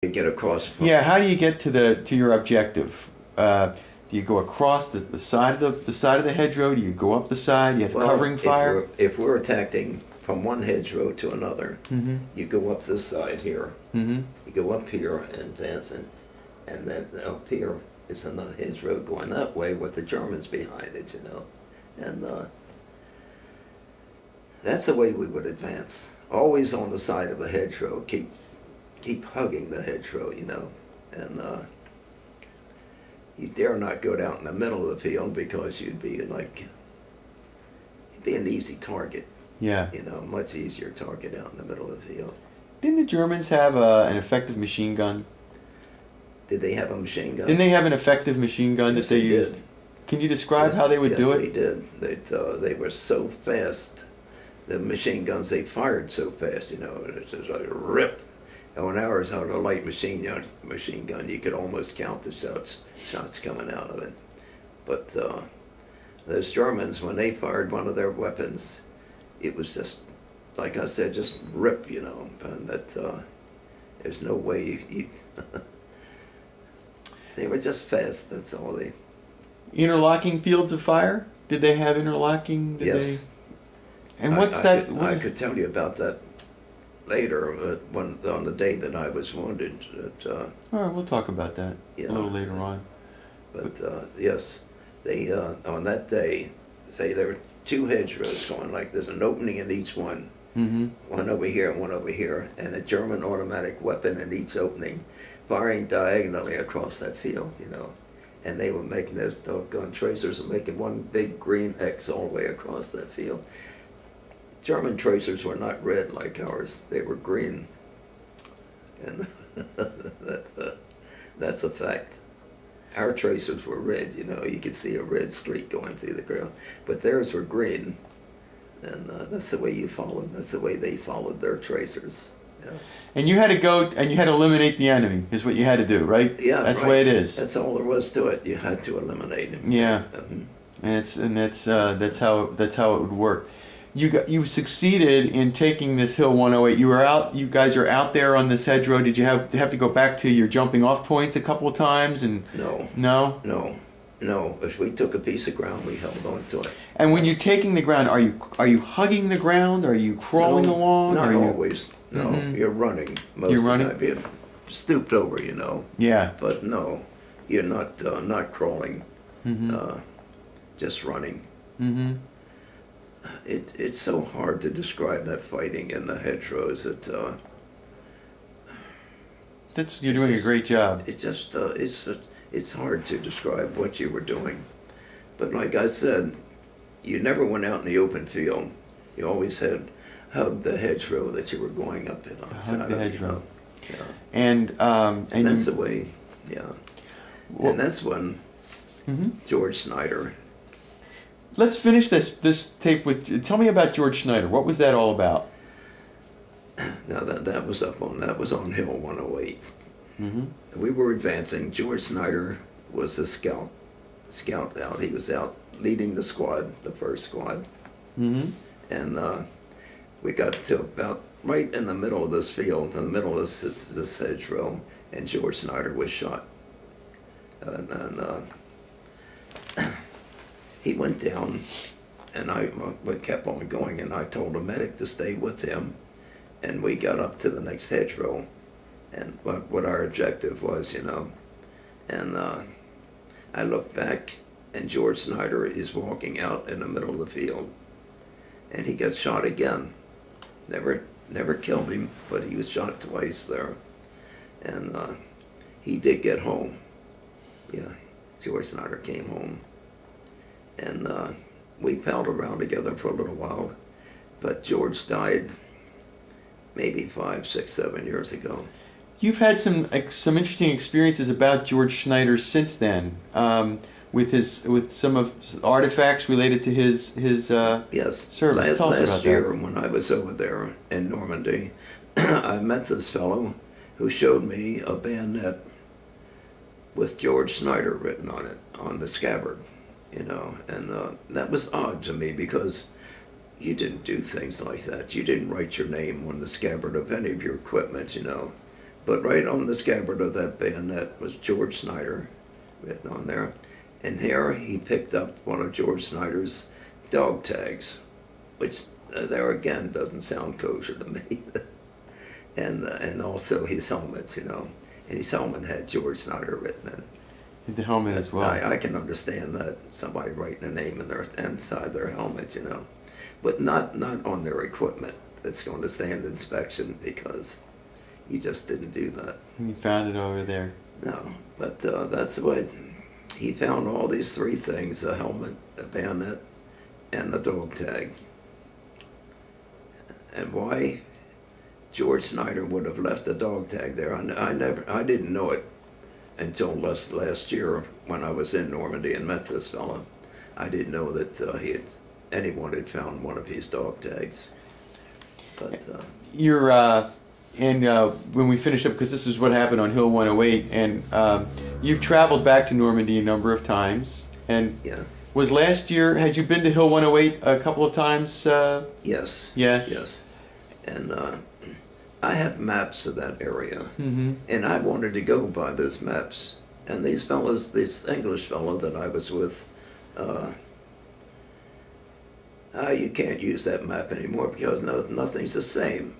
You get across from. Yeah, how do you get to your objective? Do you go across the side of the hedgerow? Do you go up the side? Do you have Well, covering fire? if we're attacking from one hedgerow to another, Mm-hmm. you go up this side here. Mm-hmm. You go up here and advance, and then up here is another hedgerow going that way with the Germans behind it, you know. And that's the way we would advance. Always on the side of a hedgerow. Keep hugging the hedgerow, you know. And you dare not go down in the middle of the field because you'd be an easy target. Yeah. You know, much easier target out in the middle of the field. Didn't the Germans have an effective machine gun? Did they have a machine gun? Didn't they have an effective machine gun Yes, that they they used? did. Can you describe how they would do it? Yes, they did. They were so fast. The machine guns, they fired so fast, you know. It's just like a rip. And when ours had a light machine gun, you could almost count the shots coming out of it. But those Germans, when they fired one of their weapons, it was just, like I said, just rip, you know. And that there's no way you they were just fast. That's all they. Interlocking fields of fire? Did they have interlocking? Yes. And what's that? I could tell you about that later, on the day that I was wounded. All right, we'll talk about that a little later on. But yes, they on that day, say there were two hedgerows going like there's an opening in each one. Mm-hmm. One over here and one over here, and a German automatic weapon in each opening, firing diagonally across that field, you know. And they were making those doggone tracers were making one big green X all the way across that field. German tracers were not red like ours; they were green, and that's a fact. Our tracers were red, you know. You could see a red streak going through the ground, but theirs were green, and that's the way you followed. That's the way they followed their tracers. Yeah. And you had to go and you had to eliminate the enemy. Is what you had to do, right? Yeah, that's right. the way it is. That's all there was to it. You had to eliminate him. Yeah, and that's how it would work. You succeeded in taking this hill 108. You were out. You guys are out there on this hedgerow. Did you have to go back to your jumping off points a couple of times? And no. If we took a piece of ground, we held on to it. And when you're taking the ground, are you hugging the ground? Are you crawling along? Not always. No, Mm-hmm. You're running most of the time. You're stooped over, you know. Yeah. But no, you're not crawling. Mm-hmm. Just running. Mm-hmm. It's so hard to describe that fighting in the hedgerows. You're doing a great job. It's hard to describe what you were doing. But like I said, you never went out in the open field. You always hugged the hedgerow that you were going up in on. Hug the hedgerow. Yeah. And that's the way. Yeah. Well, and that's when George Snyder. Let's finish this tape with. Tell me about George Snyder. What was that all about? Now that was on Hill 108. Mm-hmm. We were advancing. George Snyder was the scout out. He was out leading the squad, the first squad. Mm-hmm. And we got to about right in the middle of this field, in the middle of this hedgerow, and George Snyder was shot. And he went down, and we kept on going, and I told a medic to stay with him, and we got up to the next hedgerow, and what our objective was, you know. And I looked back, and George Snyder is walking out in the middle of the field, and he got shot again. Never killed him, but he was shot twice there, and he did get home. Yeah, George Snyder came home. And we palled around together for a little while, but George died maybe 5, 6, 7 years ago. You've had some interesting experiences about George Snyder since then, with some of artifacts related to his yes. service. Tell us about last year when I was over there in Normandy, I met this fellow who showed me a bayonet with George Snyder written on it on the scabbard. You know, and that was odd to me because you didn't do things like that. You didn't write your name on the scabbard of any of your equipment, you know. But right on the scabbard of that bayonet was George Snyder written on there. And here he picked up one of George Snyder's dog tags, which there again doesn't sound kosher to me. And also his helmet, you know. And his helmet had George Snyder written in it. The helmet as well. I can understand that, somebody writing a name in their, inside their helmet, you know. But not on their equipment that's going to stand inspection, because you just didn't do that. You found it over there. No, but that's what he found, all these three things: the helmet, the bayonet, and the dog tag. And why George Snyder would have left the dog tag there, I didn't know it until last year when I was in Normandy and met this fellow. I didn't know that anyone had found one of his dog tags. But You're when we finish up, because this is what happened on Hill 108, and you've traveled back to Normandy a number of times. And yeah. Was last year, had you been to Hill 108 a couple of times? Yes. Yes. Yes. And I have maps of that area, Mm-hmm. and I wanted to go by those maps. And these fellows, this English fellow that I was with, you can't use that map anymore because nothing's the same.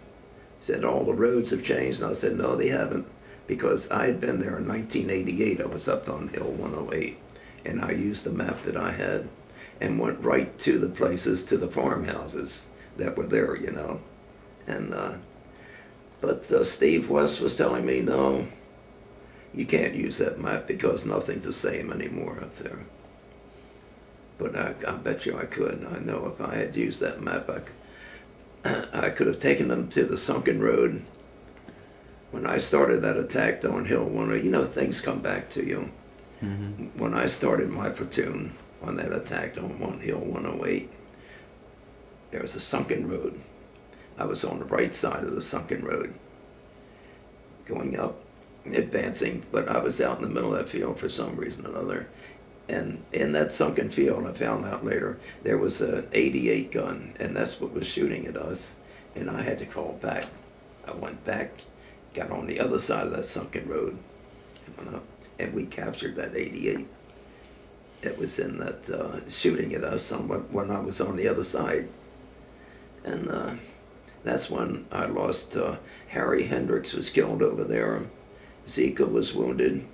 He said all the roads have changed, and I said no, they haven't, because I had been there in 1988. I was up on Hill 108, and I used the map that I had and went right to the places, to the farmhouses that were there, you know. And but Steve West was telling me, no, you can't use that map because nothing's the same anymore up there. But I bet you I could. I know if I had used that map, I could have taken them to the sunken road. When I started that attack on Hill 108, you know, things come back to you. Mm-hmm. When I started my platoon on that attack on Hill 108, there was a sunken road. I was on the right side of the sunken road, going up, advancing, but I was out in the middle of that field for some reason or another. And in that sunken field, I found out later, there was an 88 gun, and that's what was shooting at us. And I had to call back. I went back, got on the other side of that sunken road, and went up, and we captured that 88. That was in that shooting at us when I was on the other side. And that's when I lost, Harry Hendricks was killed over there. Zika was wounded.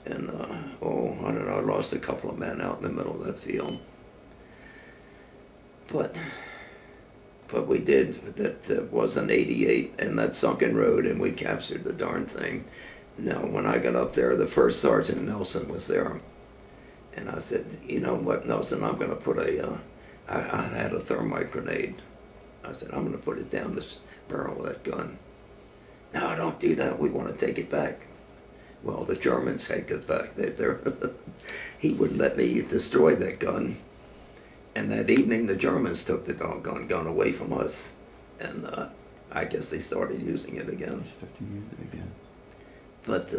And, I don't know, I lost a couple of men out in the middle of that field. But we did, that was an 88 in that sunken road, and we captured the darn thing. Now, when I got up there, the first Sergeant Nelson was there. And I said, you know what, Nelson, I'm going to put I had a thermite grenade. I said, I'm going to put it down this barrel of that gun. No, don't do that. We want to take it back. Well, the Germans take it back. He wouldn't let me destroy that gun. And that evening, the Germans took the doggone gun away from us. And I guess they started using it again. Start to use it again. But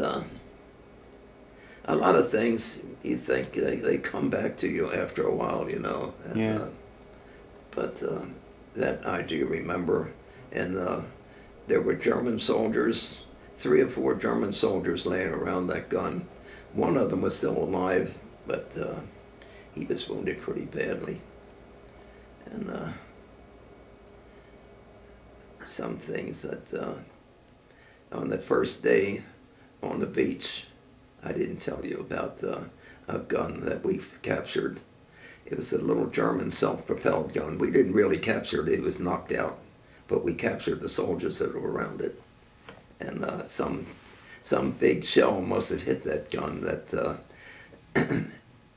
a lot of things, you think they come back to you after a while, you know. And, yeah. But that I do remember. And there were German soldiers, 3 or 4 German soldiers laying around that gun. One of them was still alive, but he was wounded pretty badly. And some things that, on the first day on the beach, I didn't tell you about a gun that we captured. It was a little German self-propelled gun. We didn't really capture it, it was knocked out, but we captured the soldiers that were around it. And some big shell must have hit that gun, that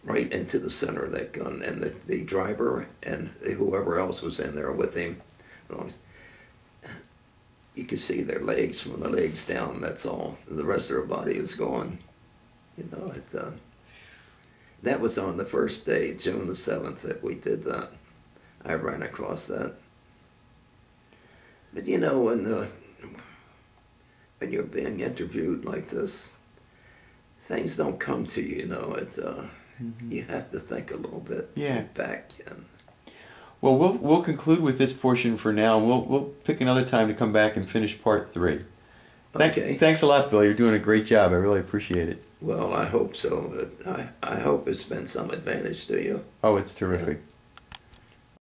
right into the center of that gun. And the driver and whoever else was in there with him, you could see their legs from the legs down. That's all. The rest of their body was gone. You know, that was on the first day, June the 7th, that we did that. I ran across that. But you know, when you're being interviewed like this, things don't come to you, you know. Mm-hmm. You have to think a little bit. Yeah. Back. Well, we'll conclude with this portion for now. We'll pick another time to come back and finish part 3. Okay. Thanks a lot, Bill. You're doing a great job. I really appreciate it. Well, I hope so. I hope it's been some advantage to you. Oh, it's terrific.